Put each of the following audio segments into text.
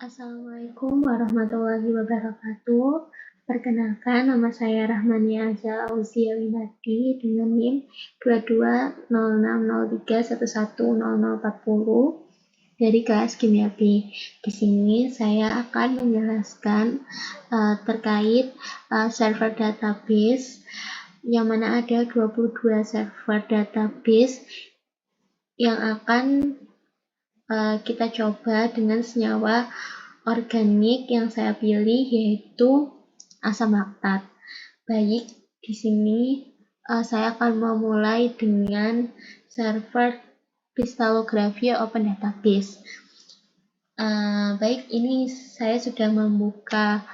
Assalamualaikum warahmatullahi wabarakatuh. Perkenalkan, nama saya Rahmania Azal Auzia Winardi dengan NIM 220603110040 dari kelas Kimia B. Di sini saya akan menjelaskan terkait server database, yang mana ada 22 server database yang akan kita coba dengan senyawa organik yang saya pilih, yaitu asam laktat. Baik, di sini saya akan memulai dengan server Crystallography Open Database. Baik, ini saya sudah membuka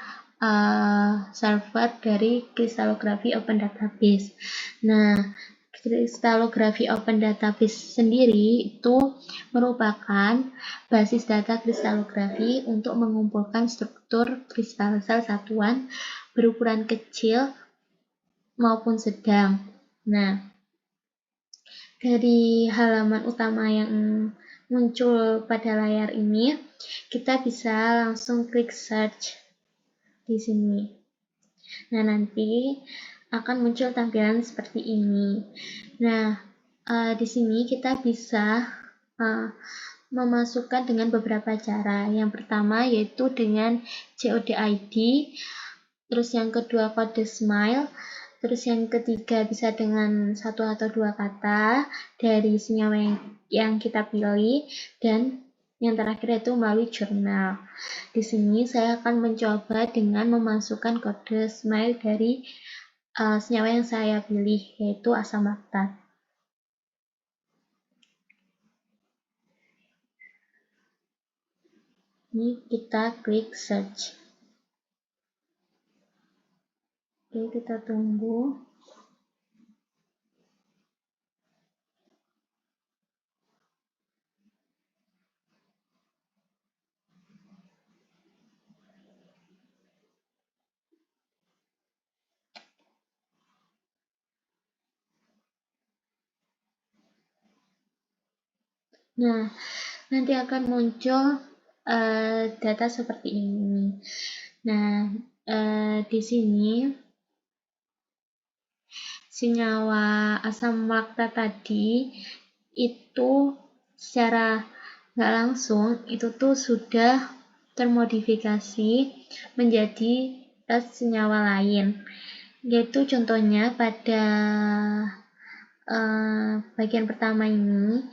server dari Crystallography Open Database. Nah, Crystallography Open Database sendiri itu merupakan basis data kristalography untuk mengumpulkan struktur kristal sel satuan berukuran kecil maupun sedang. Nah, dari halaman utama yang muncul pada layar ini, kita bisa langsung klik search di sini. Nah, nanti akan muncul tampilan seperti ini. Nah, di sini kita bisa memasukkan dengan beberapa cara. Yang pertama yaitu dengan COD ID, terus yang kedua kode smile, terus yang ketiga bisa dengan satu atau dua kata dari senyawa yang kita pilih, dan yang terakhir itu melalui jurnal. Di sini saya akan mencoba dengan memasukkan kode smile dari senyawa yang saya pilih, yaitu asam laktat. Ini kita klik search. Oke, kita tunggu. Nah, nanti akan muncul data seperti ini. Nah, di sini senyawa asam laktat tadi itu secara nggak langsung itu tuh sudah termodifikasi menjadi senyawa lain, yaitu contohnya pada bagian pertama ini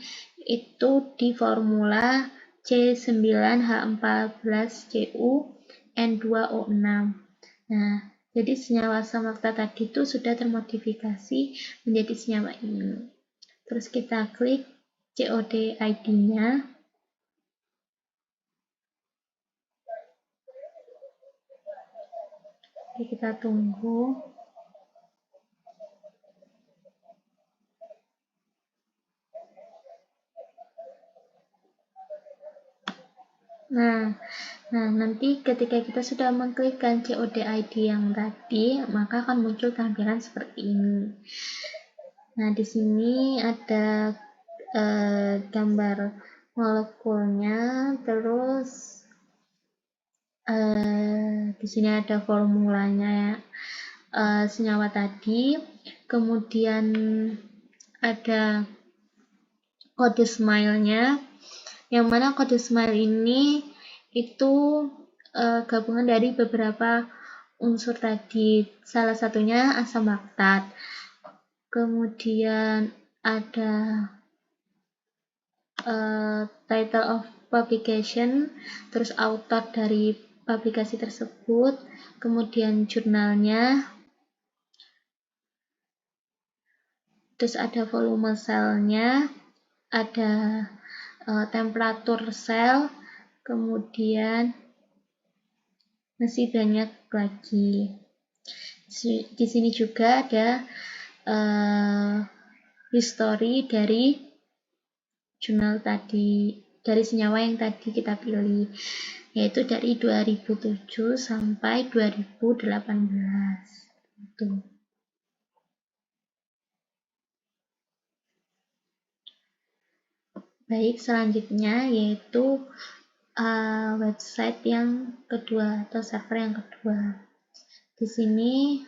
itu di formula C9H14Cu N2O6. Nah, jadi senyawa asam laktat tadi itu sudah termodifikasi menjadi senyawa ini. Terus kita klik COD ID-nya. Kita tunggu. Nah, nanti ketika kita sudah mengklikkan COD ID yang tadi, maka akan muncul tampilan seperti ini. Nah, di sini ada gambar molekulnya, terus di sini ada formulanya senyawa tadi, kemudian ada kode smile-nya, yang mana kode smile ini itu gabungan dari beberapa unsur tadi, salah satunya asam laktat. Kemudian ada title of publication, terus author dari publikasi tersebut, kemudian jurnalnya, terus ada volume selnya, ada temperatur sel, kemudian masih banyak lagi. Di sini juga ada history dari jurnal tadi, dari senyawa yang tadi kita pilih, yaitu dari 2007 sampai 2018. Itu. Baik, selanjutnya yaitu website yang kedua atau server yang kedua. Di sini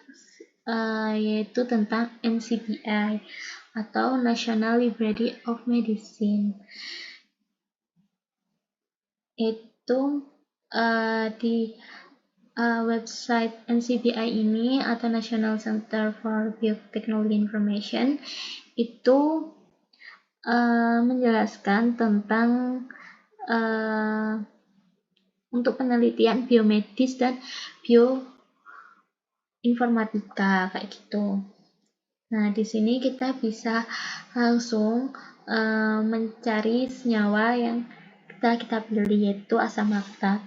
yaitu tentang NCBI atau National Library of Medicine. Itu di website NCBI ini atau National Center for Biotechnology Information itu menjelaskan tentang untuk penelitian biomedis dan bioinformatika kayak gitu. Nah, di sini kita bisa langsung mencari senyawa yang kita pilih, yaitu asam laktat.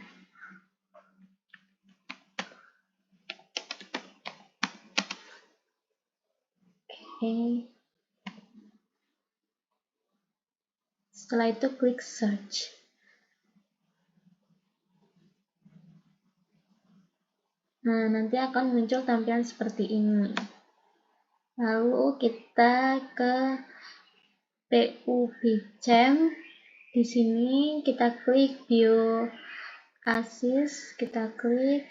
Oke. Setelah itu klik search. Nah, nanti akan muncul tampilan seperti ini. Lalu kita ke PUBChem. Di sini kita klik bioasis, kita klik.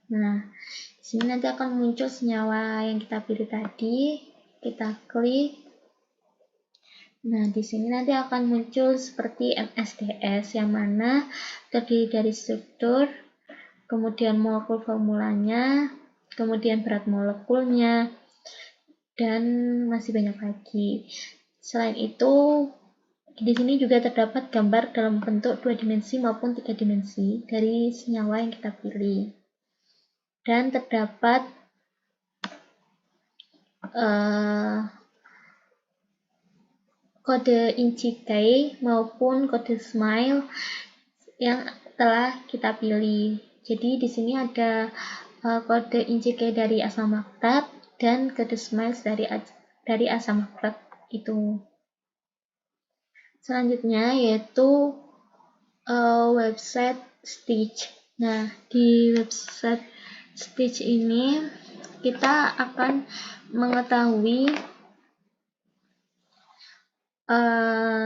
Nah, di sini nanti akan muncul senyawa yang kita pilih tadi. Kita klik. Nah, di sini nanti akan muncul seperti MSDS yang mana terdiri dari struktur, kemudian molekul formulanya, kemudian berat molekulnya, dan masih banyak lagi. Selain itu, di sini juga terdapat gambar dalam bentuk 2 dimensi maupun 3 dimensi dari senyawa yang kita pilih. Dan terdapat kode inci K maupun kode SMILE yang telah kita pilih. Jadi di sini ada kode inci K dari asam laktat dan kode SMILE dari asam laktat itu. Selanjutnya yaitu website Stitch. Nah, di website Stitch ini kita akan mengetahui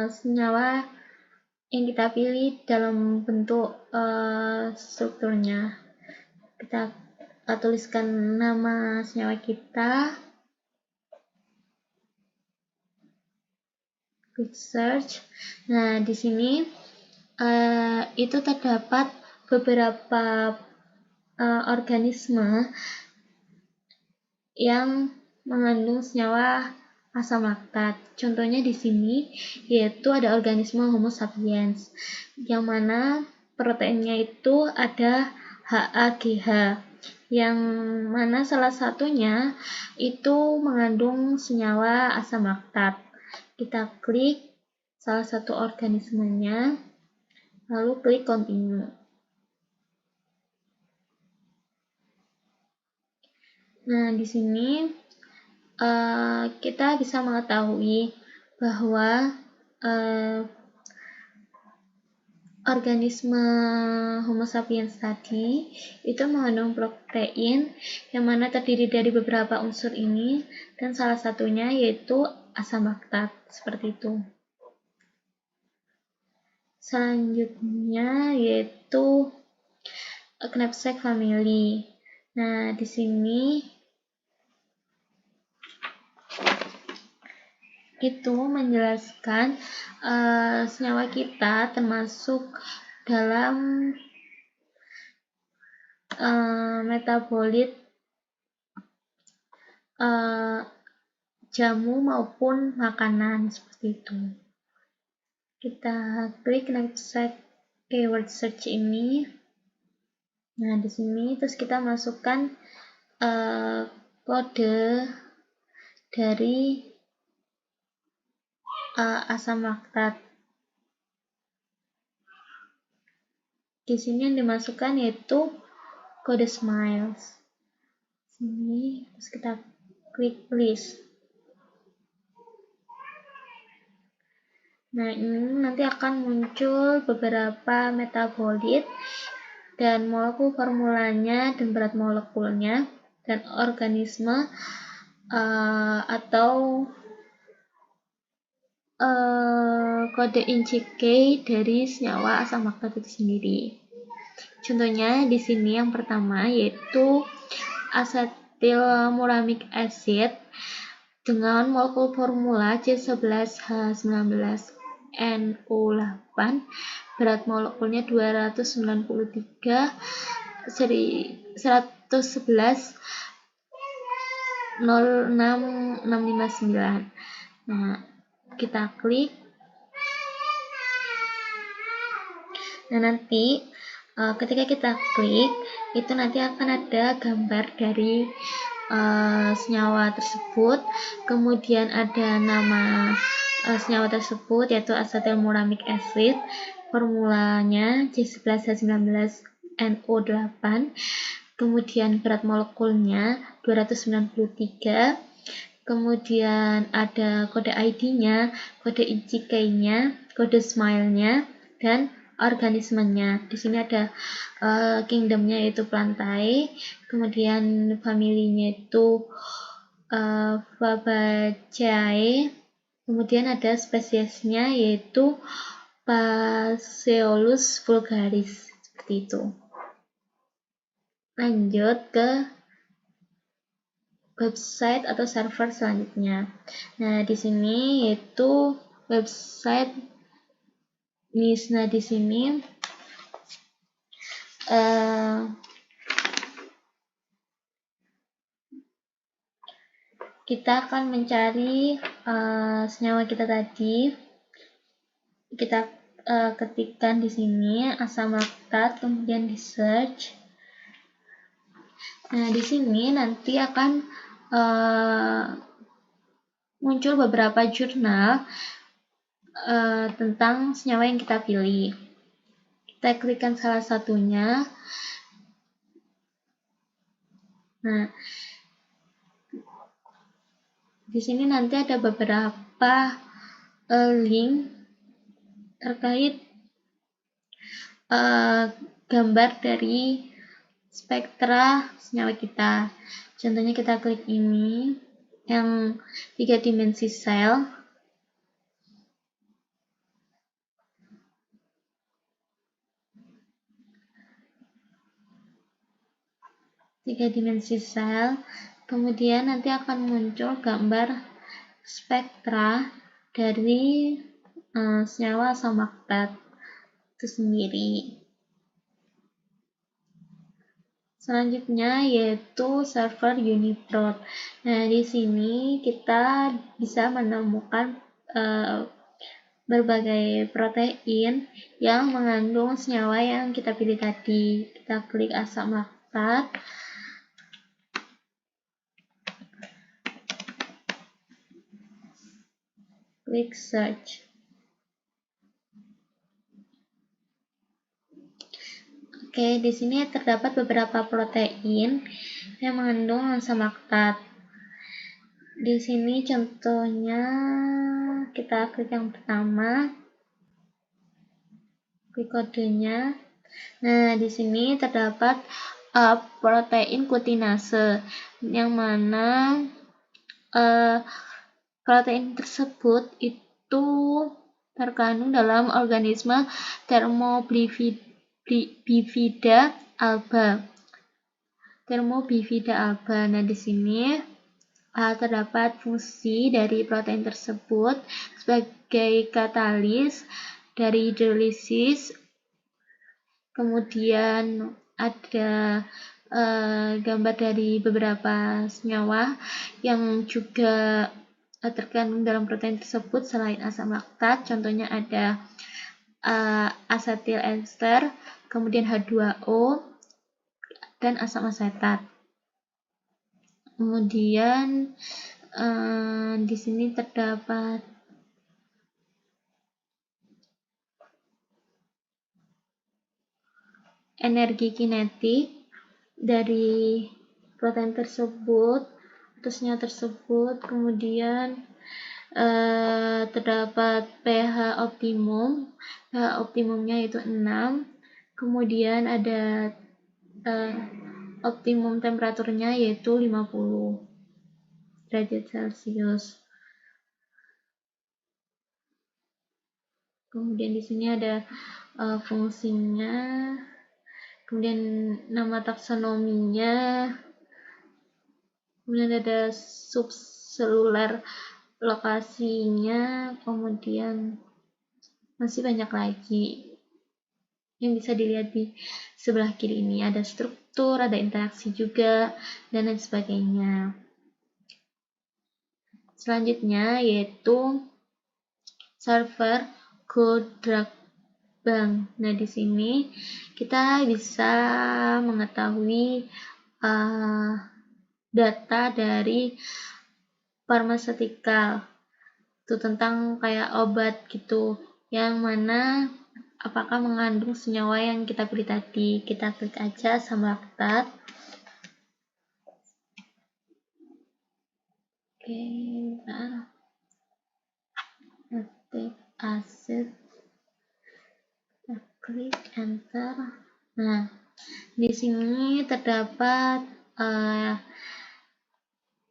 senyawa yang kita pilih dalam bentuk strukturnya. Kita tuliskan nama senyawa kita, klik search. Nah, di sini itu terdapat beberapa organisme yang mengandung senyawa asam laktat. Contohnya di sini yaitu ada organisme Homo sapiens, yang mana proteinnya itu ada HAGH, yang mana salah satunya itu mengandung senyawa asam laktat. Kita klik salah satu organismenya, lalu klik continue. Nah, di sini kita bisa mengetahui bahwa organisme Homo sapiens tadi itu mengandung protein yang mana terdiri dari beberapa unsur ini, dan salah satunya yaitu asam laktat, seperti itu. Selanjutnya yaitu knapsack family. Nah, di sini itu menjelaskan senyawa kita termasuk dalam metabolit jamu maupun makanan, seperti itu. Kita klik knapsack keyword search ini. Nah, di sini terus kita masukkan kode dari asam laktat. Di sini yang dimasukkan yaitu kode SMILE. Sini terus kita klik list. Nah, ini nanti akan muncul beberapa metabolit dan molekul formulanya dan berat molekulnya dan organisme atau kode inci key dari senyawa asam laktat itu sendiri. Contohnya di sini yang pertama yaitu asetilmuramic acid dengan molekul formula C11H19NO8, berat molekulnya 293, 111 06659. Nah, kita klik. Nah, nanti ketika kita klik, itu nanti akan ada gambar dari senyawa tersebut, kemudian ada nama senyawa tersebut yaitu asetilmuramic acid, formulanya C11H19NO8, kemudian berat molekulnya 293, kemudian ada kode ID-nya, kode inci key-nya, kode smile-nya, dan organismenya. Di sini ada kingdom-nya yaitu plantae, kemudian family-nya itu Fabaceae, kemudian ada spesiesnya yaitu Phaseolus vulgaris, seperti itu. Lanjut ke website atau server selanjutnya. Nah, di sini yaitu website Nah, di sini kita akan mencari senyawa kita tadi. Kita ketikkan di sini asam laktat, kemudian di search. Nah, di sini nanti akan muncul beberapa jurnal tentang senyawa yang kita pilih. Kita klikkan salah satunya. Nah, di sini nanti ada beberapa link terkait gambar dari spektra senyawa kita. Contohnya kita klik ini yang 3 dimensi sel. Kemudian nanti akan muncul gambar spektra dari senyawa asam laktat itu sendiri. Selanjutnya yaitu server UniProt. Nah, di sini kita bisa menemukan berbagai protein yang mengandung senyawa yang kita pilih tadi. Kita klik asam laktat. Klik search. Oke, di sini terdapat beberapa protein yang mengandung asam laktat. Di sini contohnya kita klik yang pertama, klik kodenya. Nah, di sini terdapat protein kutinase, yang mana protein tersebut itu terkandung dalam organisme Thermobifida alba. Nah, di sini terdapat fungsi dari protein tersebut sebagai katalis dari hidrolisis. Kemudian ada gambar dari beberapa senyawa yang juga terkandung dalam protein tersebut selain asam laktat. Contohnya ada asetil ester, kemudian H2O, dan asam asetat. Kemudian di sini terdapat energi kinetik dari protein tersebut, terusnya tersebut. Kemudian terdapat pH optimum. pH optimumnya itu 6. Kemudian ada optimum temperaturnya yaitu 50 derajat Celcius. Kemudian di sini ada fungsinya, kemudian nama taksonominya, kemudian ada subseluler lokasinya, kemudian masih banyak lagi yang bisa dilihat di sebelah kiri ini. Ada struktur, ada interaksi juga, dan lain sebagainya. Selanjutnya yaitu server GoDrugBank. Nah, di sini kita bisa mengetahui data dari pharmaceutical, itu tentang kayak obat gitu, yang mana apakah mengandung senyawa yang kita pilih tadi. Kita klik aja Samlaktat. Oke, lactic acid, kita klik enter. Nah, di sini terdapat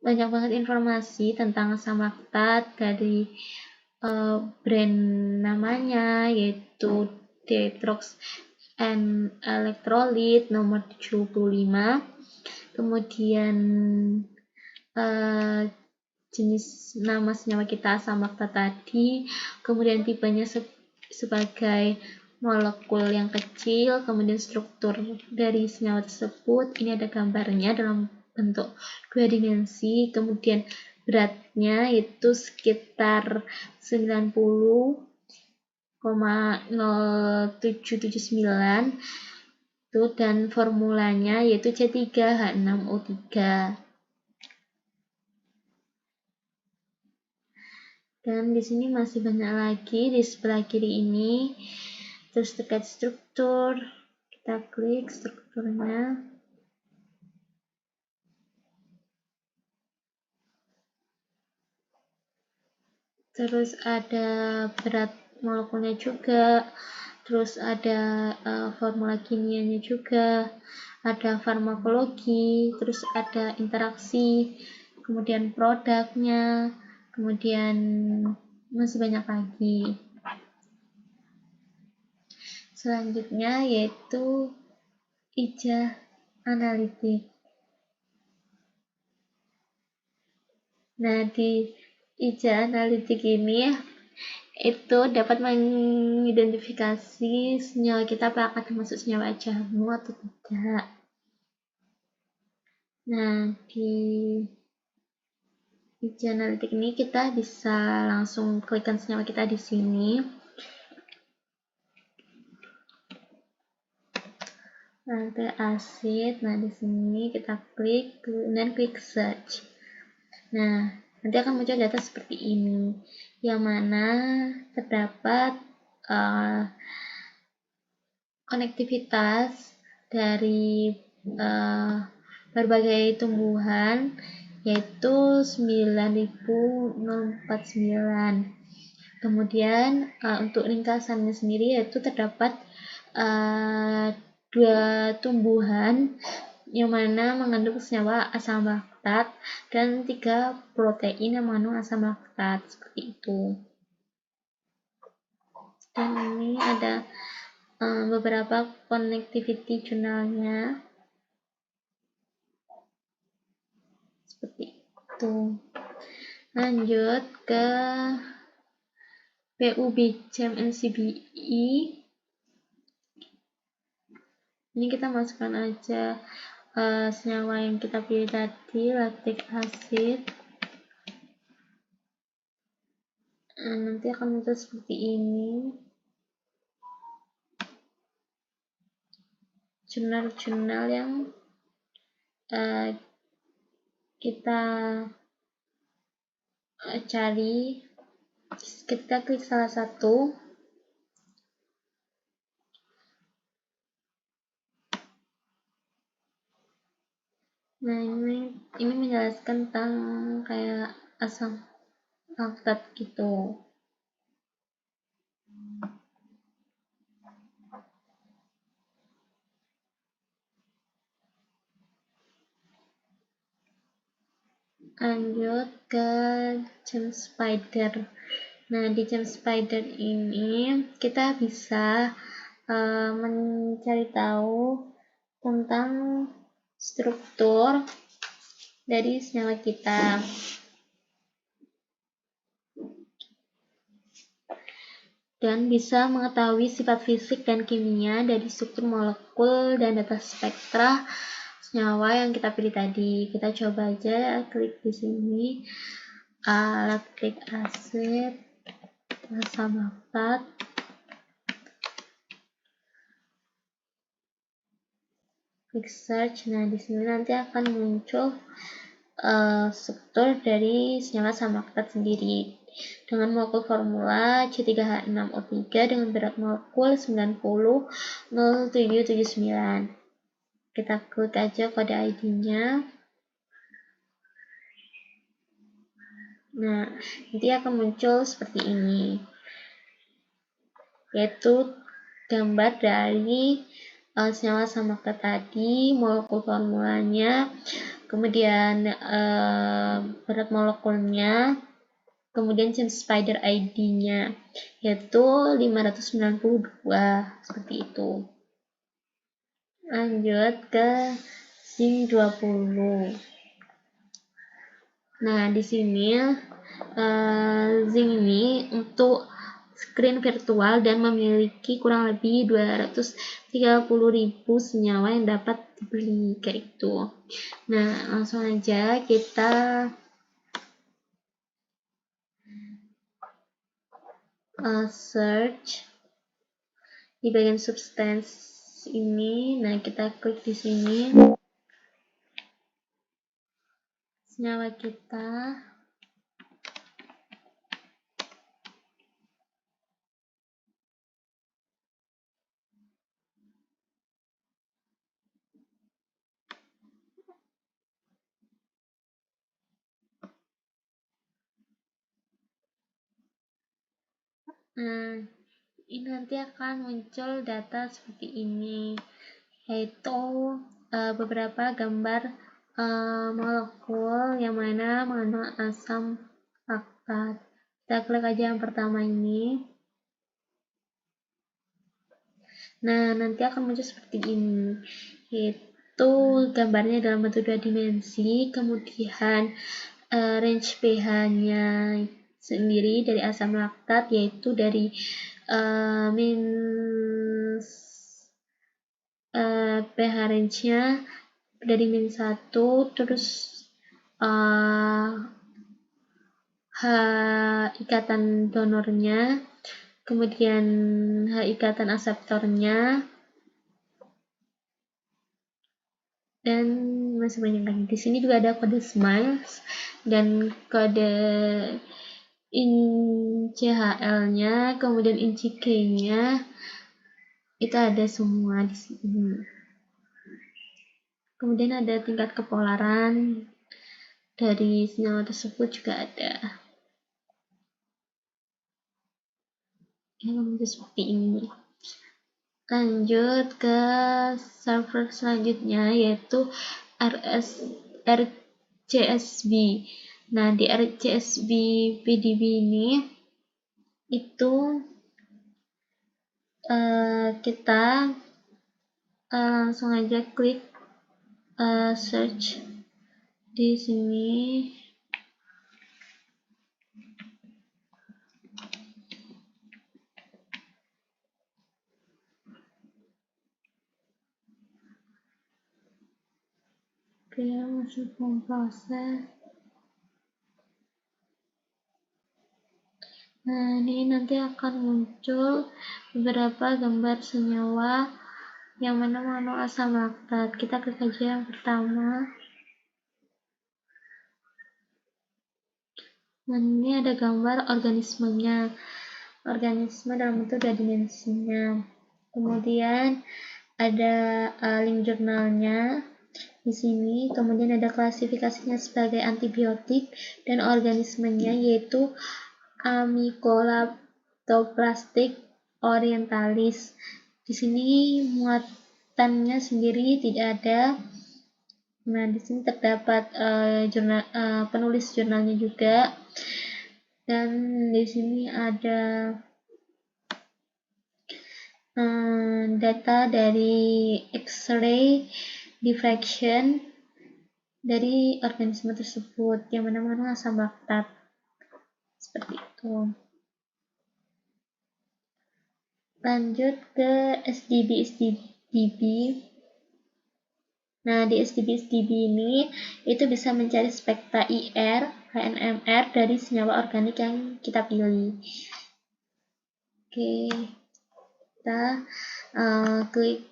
banyak banget informasi tentang Samlaktat dari brand namanya, yaitu Detox and Electrolyte nomor 75, kemudian jenis nama senyawa kita Samlaktat tadi, kemudian tipenya sebagai molekul yang kecil, kemudian struktur dari senyawa tersebut. Ini ada gambarnya dalam bentuk 2 dimensi, kemudian beratnya itu sekitar 90,0779 itu, dan formulanya yaitu C3H6O3. Dan di sini masih banyak lagi di sebelah kiri ini. Terus terkait struktur, kita klik strukturnya. Terus ada berat molekulnya juga, terus ada formula kimianya juga, ada farmakologi, terus ada interaksi, kemudian produknya, kemudian masih banyak lagi. Selanjutnya yaitu IJA analitik. Nah, di IJA analitik ini itu dapat mengidentifikasi senyawa kita apakah termasuk senyawa jamu atau tidak. Nah, di IJA analitik ini kita bisa langsung klikkan senyawa kita di sini. Nanti asid. Nah, di sini kita klik dan klik search. Nah, nanti akan muncul data seperti ini, yang mana terdapat konektivitas dari berbagai tumbuhan, yaitu 9049. Kemudian untuk ringkasannya sendiri yaitu terdapat 2 tumbuhan yang mana mengandung senyawa asam laktat dan 3 protein yang mengandung asam laktat, seperti itu. Dan ini ada beberapa connectivity jurnalnya, seperti itu. Lanjut ke PUBChem NCBI. Ini kita masukkan aja senyawa yang kita pilih tadi, lactic acid. Nanti akan muncul seperti ini. Jurnal-jurnal yang kita cari. Kita klik salah satu. Nah, ini menjelaskan tentang kayak asam laktat gitu. Lanjut ke GenSpider. Nah, di James Spider ini kita bisa mencari tahu tentang struktur dari senyawa kita. Dan bisa mengetahui sifat fisik dan kimia dari struktur molekul dan data spektra senyawa yang kita pilih tadi. Kita coba aja klik di sini, lactic acid, asam laktat, klik search. Nah, di sini nanti akan muncul struktur dari senyawa asam laktat sendiri dengan molekul formula C3H6O3 dengan berat molekul 90,0779. Kita klik aja kode ID-nya. Nah, nanti akan muncul seperti ini, yaitu gambar dari senyawa asam laktat tadi, molekul formulanya, kemudian berat molekulnya, kemudian James Spider ID-nya, yaitu 592, seperti itu. Lanjut ke zinc 20. Nah, di sini zinc ini untuk screen virtual dan memiliki kurang lebih 230.000 senyawa yang dapat dibeli, kayak itu. Nah, langsung aja kita search di bagian substance ini. Nah, kita klik di sini senyawa kita. Nah, ini nanti akan muncul data seperti ini, yaitu beberapa gambar molekul yang mana mengandung asam laktat. Kita klik aja yang pertama ini. Nah, nanti akan muncul seperti ini, yaitu gambarnya dalam bentuk 2 dimensi, kemudian range pH-nya sendiri dari asam laktat, yaitu dari pH range-nya dari -1, terus H ikatan donornya, kemudian H ikatan aseptornya, dan masih banyak lagi. Di sini juga ada kode SMILES dan kode INCHL-nya, kemudian INCK-nya, itu ada semua di sini. Kemudian ada tingkat kepolaran dari senyawa tersebut juga ada. Yang seperti ini. Lanjut ke server selanjutnya, yaitu RCSB. Nah, di RCSB PDB ini itu kita langsung aja klik search di sini. Oke, masih memproses. Nah, ini nanti akan muncul beberapa gambar senyawa yang mana mengandung asam laktat. Kita klik aja yang pertama. Nah, ini ada gambar organismenya. Organisme dalam bentuk 2 dimensinya. Kemudian ada link jurnalnya di sini. Kemudian ada klasifikasinya sebagai antibiotik dan organismenya yaitu Mycolaptoplastic orientalis. Di sini muatannya sendiri tidak ada. Nah, di sini terdapat penulis jurnalnya juga. Dan di sini ada data dari X-ray diffraction dari organisme tersebut yang mengandung asam laktat. Seperti itu. Lanjut ke SDB. Nah, di SDB ini itu bisa mencari spektra IR, HNMR dari senyawa organik yang kita pilih. Oke, kita klik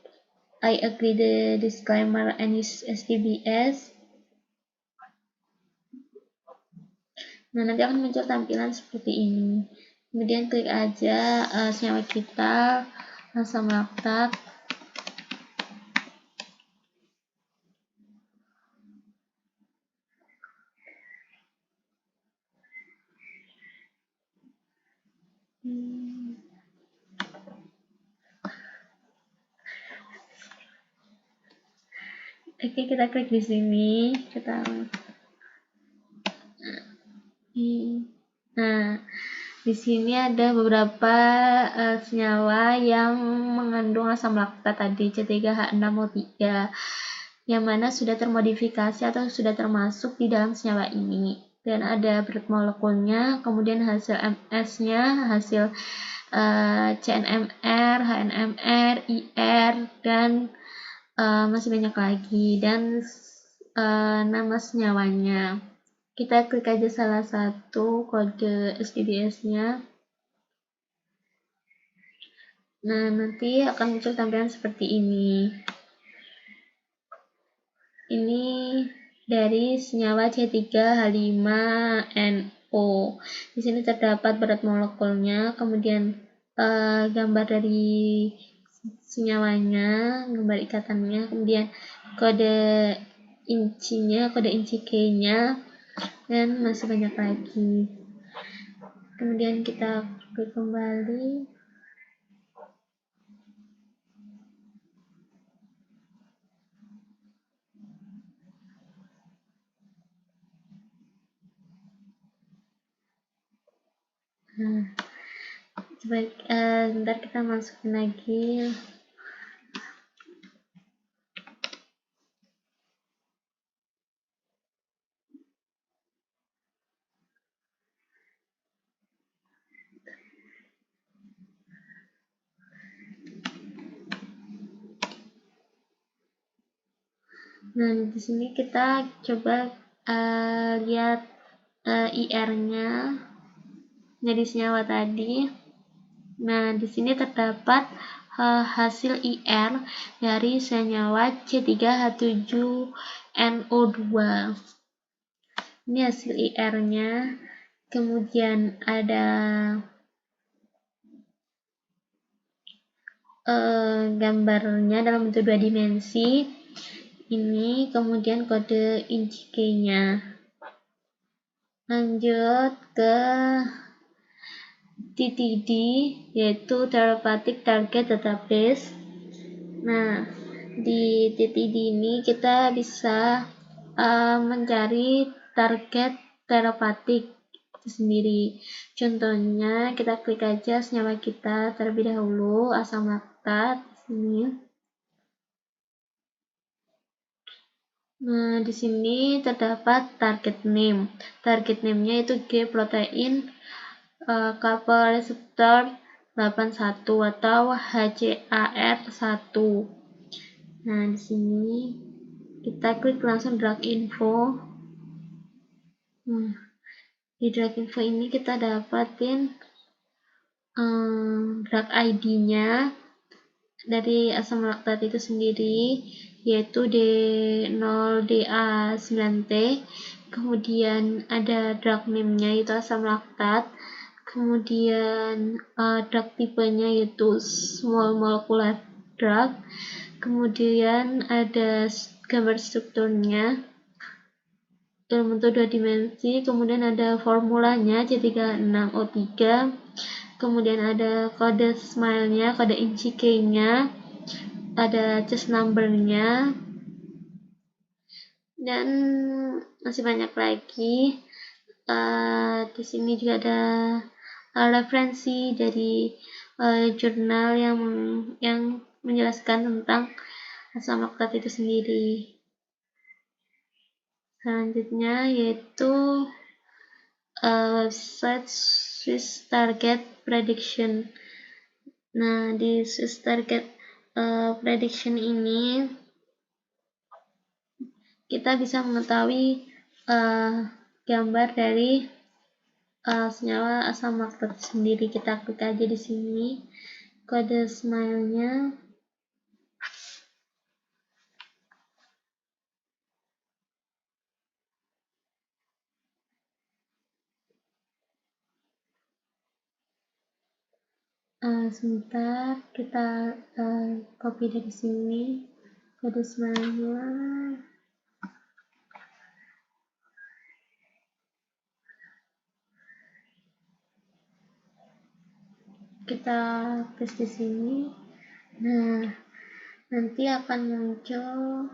I agree the disclaimer and use SDBS. Nah, nanti akan muncul tampilan seperti ini. Kemudian klik aja senyawa kita, asam laktat. Oke, kita klik di sini. Nah, di sini ada beberapa senyawa yang mengandung asam laktat tadi C3H6O3 yang mana sudah termodifikasi atau sudah termasuk di dalam senyawa ini. Dan ada berat molekulnya, kemudian hasil MS-nya, hasil CNMR, HNMR, IR, dan masih banyak lagi, dan nama senyawanya. Kita klik aja salah satu kode SDBS-nya. Nah, nanti akan muncul tampilan seperti ini. Ini dari senyawa C3H5NO. Di sini terdapat berat molekulnya, kemudian gambar dari senyawanya, gambar ikatannya, kemudian kode inci K-nya, dan masih banyak lagi. Kemudian kita klik kembali. Nah, bentar kita masukin lagi. Nah, di sini kita coba lihat IR-nya dari senyawa tadi. Nah, di sini terdapat hasil IR dari senyawa C3H7NO2. Ini hasil IR-nya. Kemudian ada gambarnya dalam bentuk 2 dimensi. Ini kemudian kode inci K-nya. Lanjut ke TTD, yaitu Therapeutic Target Database. Nah, di TTD ini kita bisa mencari target terapeutik itu sendiri. Contohnya, kita klik aja senyawa kita terlebih dahulu, asam laktat sini. Nah, di sini terdapat target name. Target name-nya itu G protein couple receptor 81 atau HCAR1. Nah, di sini kita klik langsung drug info. Di drug info ini kita dapatin drug ID-nya dari asam laktat itu sendiri, yaitu D0DA9T. Kemudian ada drug name-nya yaitu asam laktat. Kemudian drug tipenya yaitu small molecular drug. Kemudian ada gambar strukturnya dalam bentuk 2 dimensi. Kemudian ada formulanya C3H6O3. Kemudian ada kode smile-nya, kode inci K-nya, ada chest number-nya, dan masih banyak lagi. Di sini juga ada referensi dari jurnal yang menjelaskan tentang asam laktat itu sendiri. Selanjutnya yaitu website Swiss Target Prediction. Nah, di Swiss Target Prediction ini kita bisa mengetahui gambar dari senyawa asam laktat sendiri. Kita klik aja di sini kode smile-nya. Sebentar, kita copy dari sini kode smile-nya. Kita paste di sini. Nah, nanti akan muncul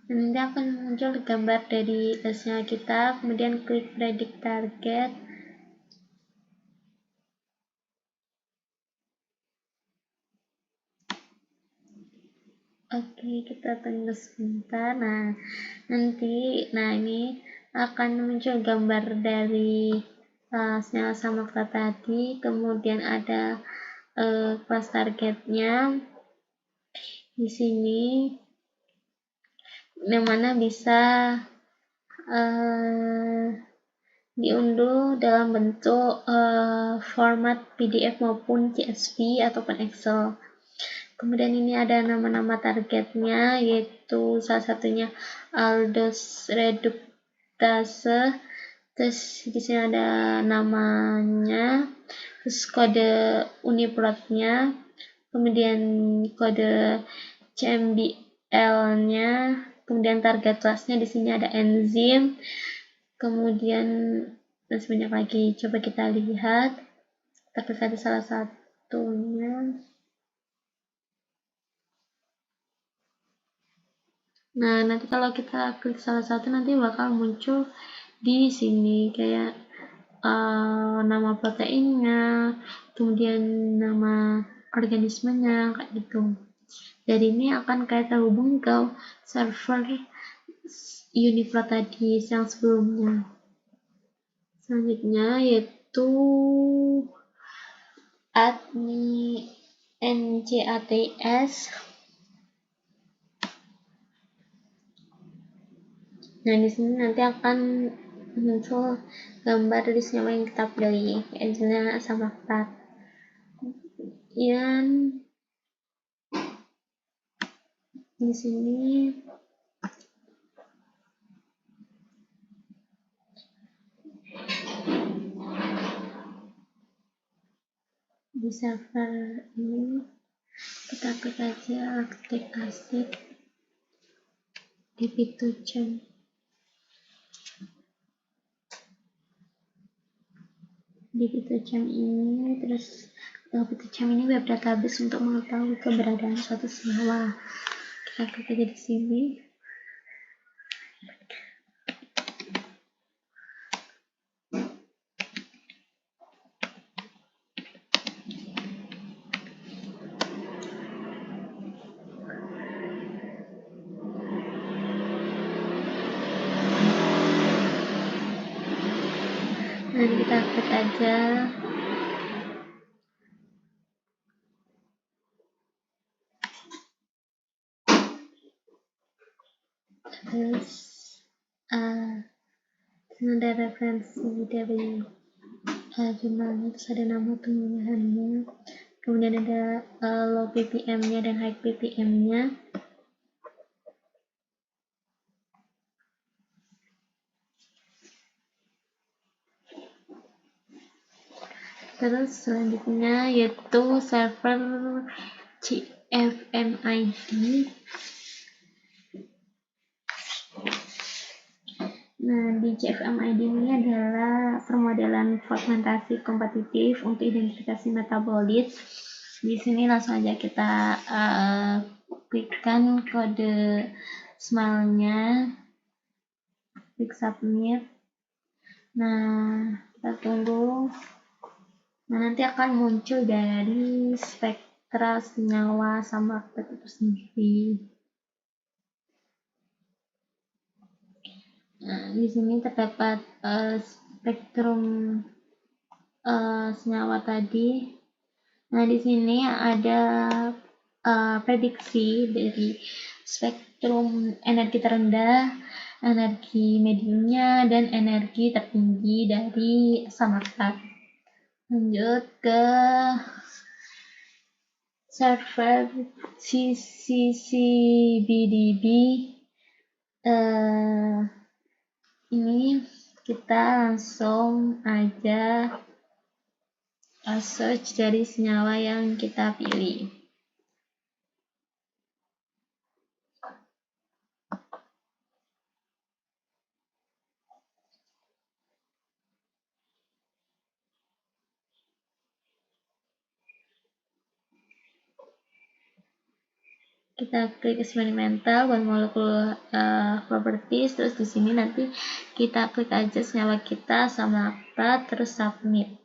nanti akan muncul gambar dari tesnya kita, kemudian klik predict target. Oke, kita tunggu sebentar. Nah, ini akan muncul gambar dari senyawa asam laktat tadi, kemudian ada kelas targetnya di sini, yang mana bisa diunduh dalam bentuk format PDF maupun CSV ataupun Excel. Kemudian ini ada nama-nama targetnya, yaitu salah satunya aldose reductase. Terus di sini ada namanya, terus kode uniprotnya, kemudian kode CMBL-nya, kemudian target kelasnya di sini ada enzim, kemudian masih banyak lagi. Coba kita lihat, kita klik aja salah satunya. Nah, nanti kalau kita klik salah satu nanti bakal muncul di sini kayak nama proteinnya, kemudian nama organismenya, kayak gitu. Dari ini akan kayak terhubung ke server Uniprot tadi yang sebelumnya. Selanjutnya yaitu NJATS. Nah, di sini nanti akan muncul gambar dari senyawa yang kita pilih, yaitu asam laktat. Kemudian di sini di server ini kita klik aja lactic acid di PhytoChem. Di PhytoChem ini, terus PhytoChem ini web database untuk mengetahui keberadaan suatu senyawa. Kita klik aja di sini. Nanti kita klik aja. Terus ada referensi dari jurnalnya, terus ada nama tumbuhannya, kemudian ada low ppm-nya dan high ppm-nya. Terus selanjutnya yaitu server CFMID. Nah, di CFMID ini adalah permodelan fragmentasi kompetitif untuk identifikasi metabolit. Di sini langsung aja kita klikkan kode smile-nya, klik submit. Nah, kita tunggu. Nah, nanti akan muncul dari spektra senyawa sama aktif itu sendiri. Nah, di sini terdapat spektrum senyawa tadi. Nah, di sini ada prediksi dari spektrum energi terendah, energi mediumnya, dan energi tertinggi dari asam laktat. Lanjut ke server CCCBDB. Ini kita langsung aja search dari senyawa yang kita pilih. Kita klik experimental one molecular properties, terus di sini nanti kita klik aja senyawa kita sama laktat, terus submit.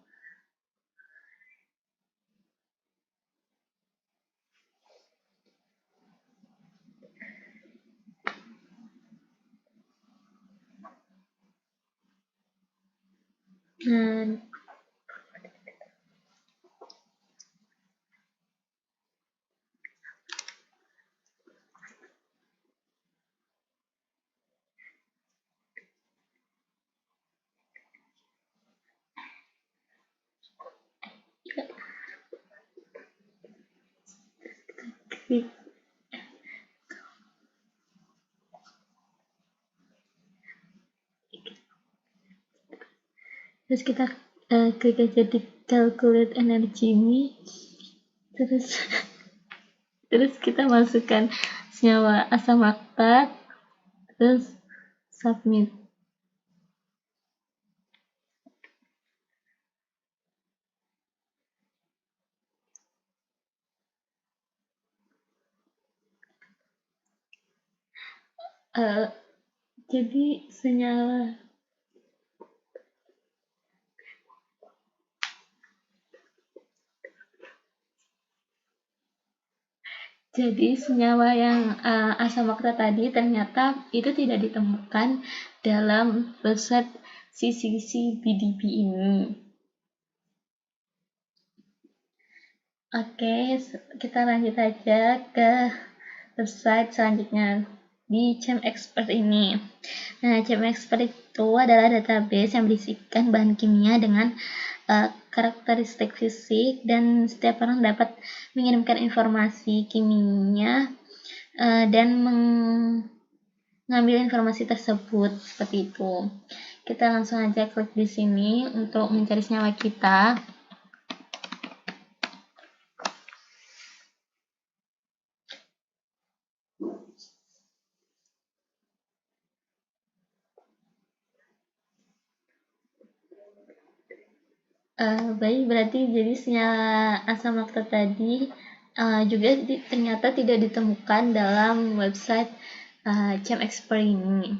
Terus kita klik aja di calculate energy ini, terus kita masukkan senyawa asam laktat, terus submit. Jadi senyawa yang asam laktat tadi ternyata itu tidak ditemukan dalam website CCCBDB ini. Oke, kita lanjut aja ke website selanjutnya di ChemExpert ini. Nah, ChemExpert itu adalah database yang berisikan bahan kimia dengan karakteristik fisik, dan setiap orang dapat mengirimkan informasi kimia dan mengambil informasi tersebut seperti itu. Kita langsung aja klik di sini untuk mencari senyawa kita. Baik, berarti jadi senyawa asam laktat tadi juga ternyata tidak ditemukan dalam website ChemExpert ini.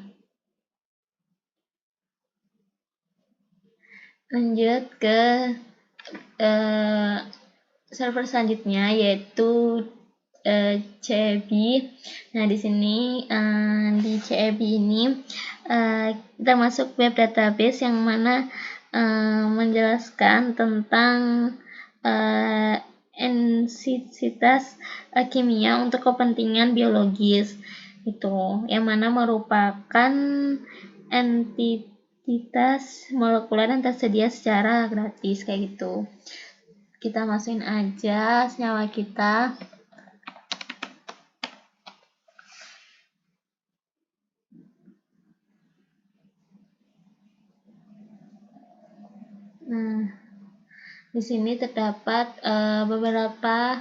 Lanjut ke server selanjutnya yaitu CEB. Nah, di sini di CEB ini kita masuk web database yang mana menjelaskan tentang entitas kimia untuk kepentingan biologis, itu yang mana merupakan entitas molekuler yang tersedia secara gratis kayak gitu. Kita masukin aja senyawa kita. Di sini terdapat beberapa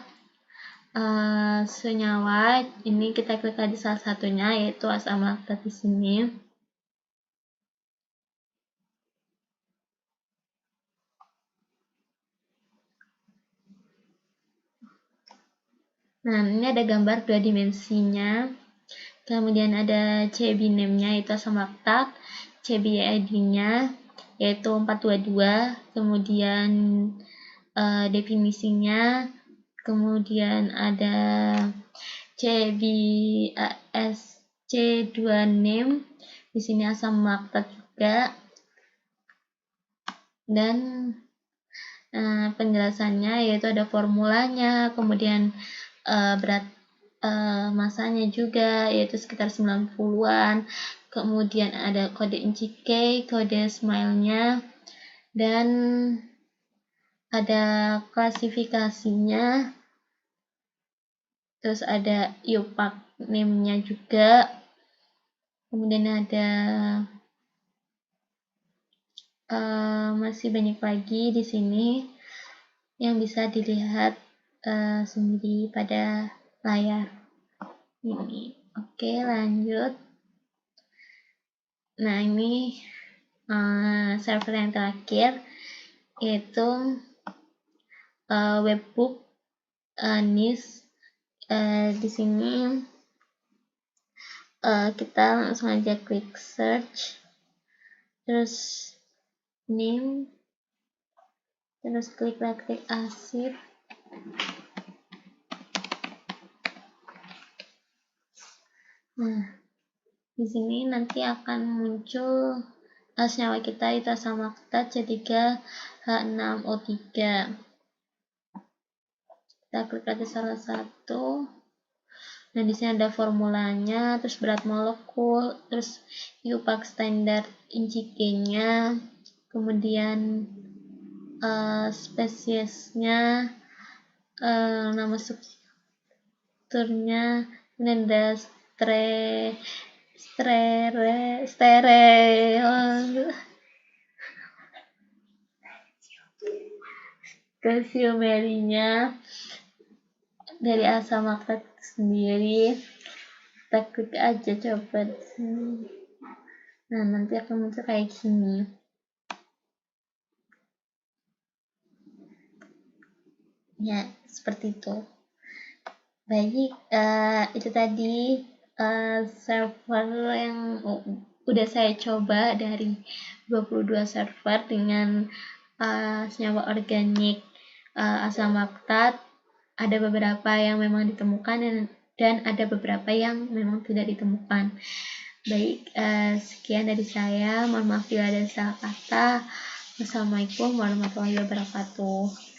senyawa. Ini kita klik di salah satunya, yaitu asam laktat di sini. Nah, ini ada gambar 2 dimensinya. Kemudian ada CB name-nya, yaitu asam laktat. CB ID-nya, yaitu 422. Kemudian definisinya. Kemudian ada CBASC2 name. Di sini asam laktat juga. Dan penjelasannya yaitu ada formulanya, kemudian berat masanya juga, yaitu sekitar 90-an. Kemudian ada kode INCI-K, kode SMILE-nya, dan ada klasifikasinya. Terus ada IUPAC name-nya juga. Kemudian ada masih banyak lagi di sini yang bisa dilihat sendiri pada layar ini. Oke, lanjut. Nah, ini server yang terakhir, yaitu webbook NIS. Di sini kita langsung aja klik search, terus name, terus klik lactic acid. Nah, di sini nanti akan muncul senyawa kita, itu asam laktat C3H6O3. Kita klik aja salah satu. Nah, di sini ada formulanya, terus berat molekul, terus IUPAC standar INCI-K-nya, kemudian spesiesnya, nama substrukturnya, kemudian ada stereoisomerinya dari asam laktat sendiri. Kita klik aja coba di sini. Nah, nanti akan muncul kayak gini. Ya, seperti itu. Baik, itu tadi server yang udah saya coba dari 22 server dengan senyawa organik asam laktat. Ada beberapa yang memang ditemukan dan ada beberapa yang memang tidak ditemukan. Baik, sekian dari saya. Mohon maaf bila ada salah kata. Wassalamualaikum warahmatullahi wabarakatuh.